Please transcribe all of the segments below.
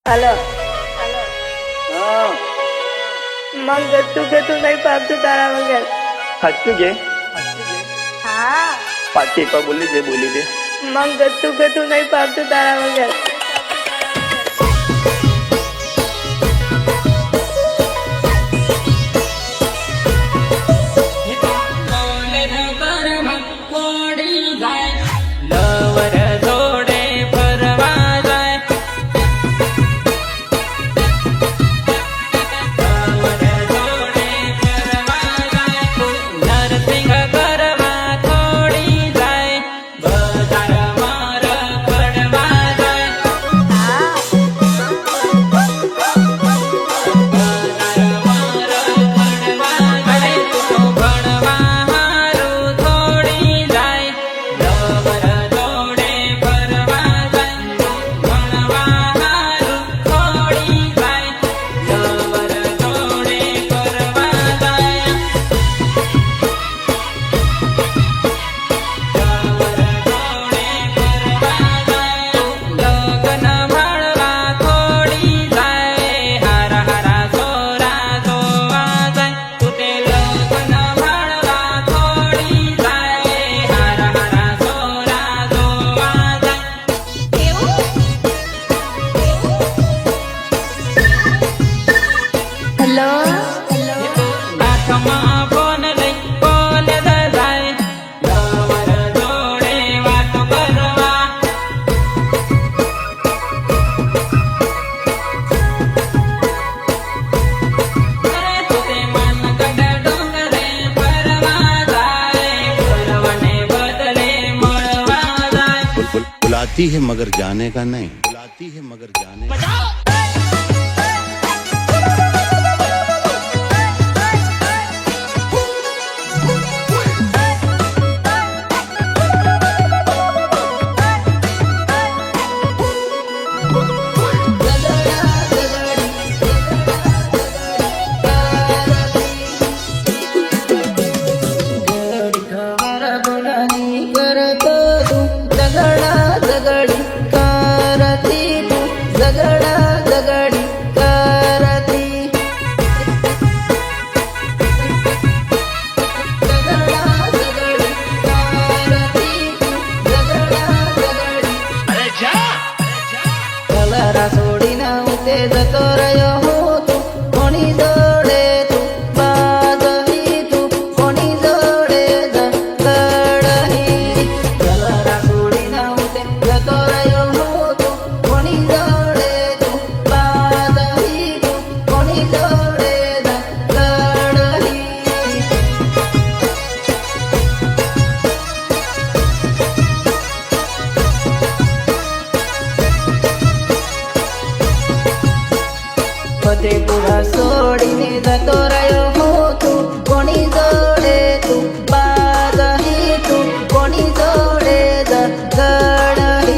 Hello હા મંગ તું કે તું નહીં પામતું તારા વગર. સાચું કે હા પાછી એકવાર બોલી દે મંગ તું કે તું નહીં પામતું તારા વગર. बुलाती है मगर जाने का नहीं, बुलाती है मगर जाने का। છોડીને હું તે જતો રહ્યો હું તું કોની જોડે તું બાદહી તું કોની જોડે ગડહી કલરા છોડીને હું તે જતો રહ્યો હું તું કોની જોડે તું બાદહી તું કોની જોડે ગડહી ફતેપુરા છોડીને જતો રહ્યો હું તું કોની જોડે તું બાદહી તું કોની જોડે ગડહી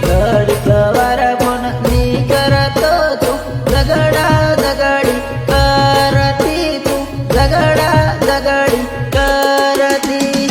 ઘડીક વાર ફોન ની કરતો તું ઝઘડા ઝઘડી કરતી તું ઝઘડા ઝઘડી કરતી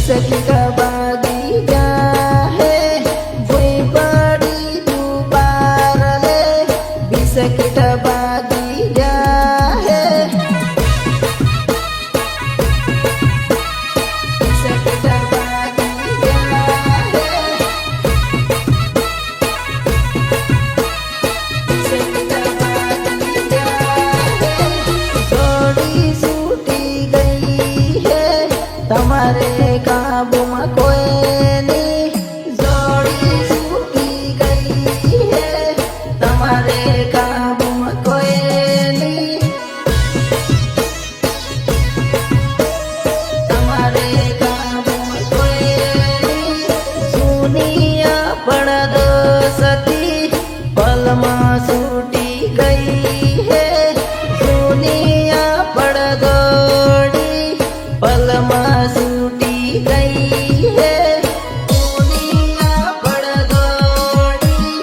सखी का बागी जा है वही बड़ी तू पार ले बिसकी का बागी जा है बिसकी का बागी जा है बिसकी का बागी जा है थोड़ी सूटी गई है तुम्हारे काबूમાં કોઈની જોડી છૂટી ગઈ હે તમારે કાબૂમાં કોઈની તમારે કાબૂમાં પલમાં છૂટી ગઈ હે દુનિયા પડદોડી પલમાં છૂટી ગઈ હે દુનિયા પડદોડી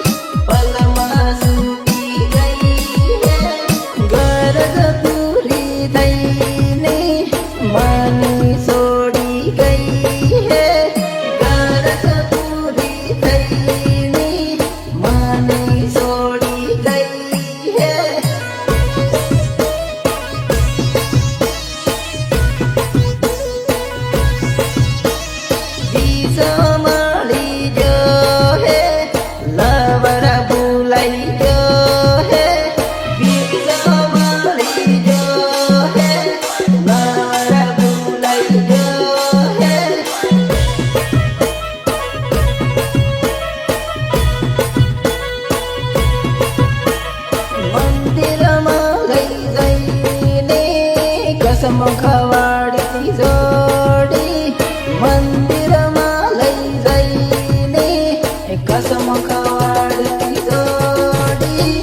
પલમાં છૂટી ગઈ હે ગરજ પૂરી થઈને માની છોડી ગઈ હે ગરજ પૂરી થઈને માની છોડી ગઈ હે બીજો મળી જો હે લવર ભૂલાઈ જો હે બીજો મળી જો હે લવર ભૂલાઈ જો હે મંદિરમાં લઈ જઈને કસમ ખવાડતી જોડી મંદિરમાં લઈ જઈને કસમ ખવાડતી જોડી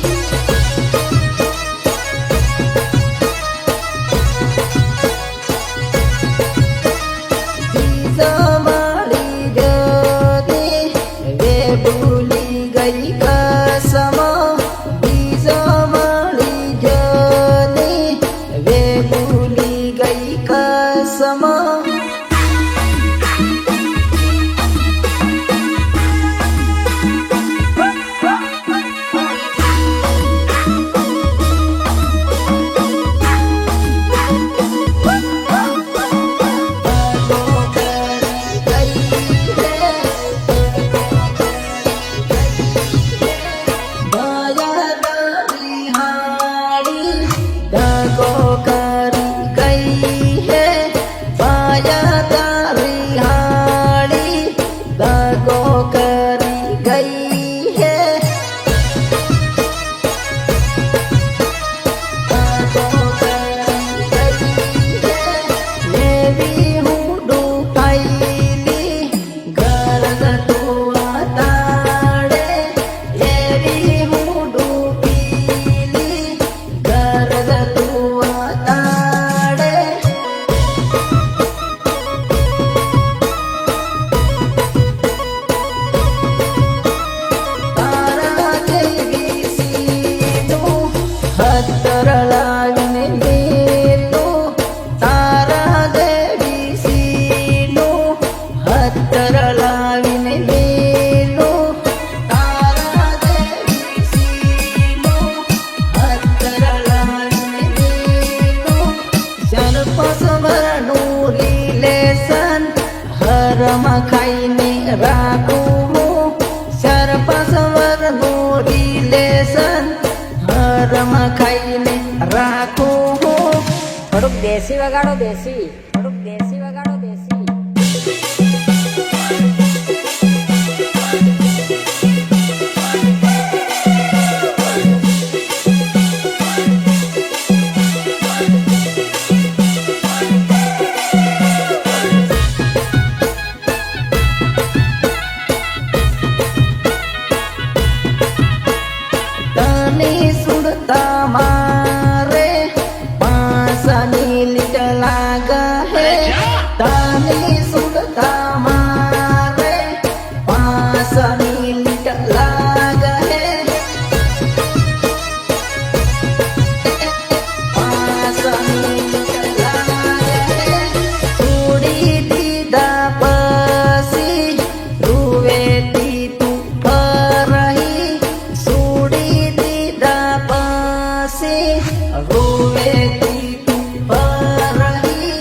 બીજો મળી જોતી વે ભૂલી ગઈ કસમ બીજો મળી જોતી વે ભૂલી ગઈ કસમ ખાઈને રાખું સરપસવરનું રિલેશન હરમાં ખાઈને રાખું થોડુંક દેશી વગાડો દેશી થોડુંક દેશી વગાડો દેશી તને સુરતા મારે પાસાની લીટ લાગા હે તને સુરતા મારે પાસાની લીટ લાગા હે પાસાની લીટ લાગા હે છોડી દીધા પછી રૂવેતી તું ફરહી છોડી દીધા પછી રૂવેતી તું ફરહી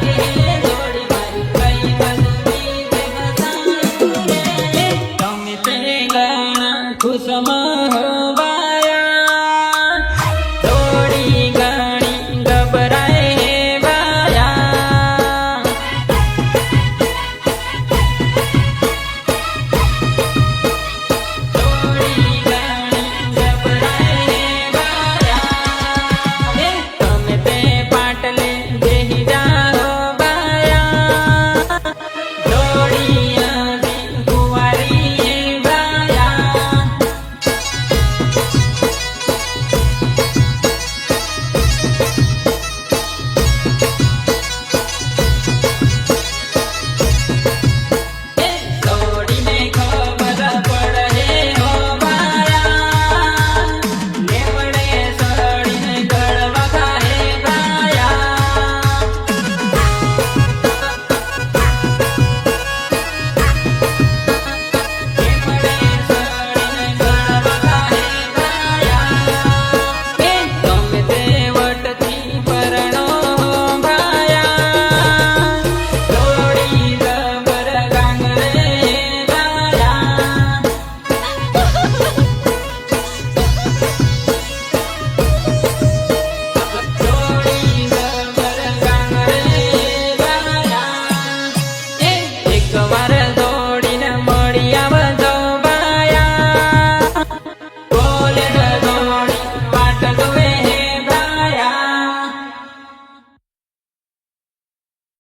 લાગે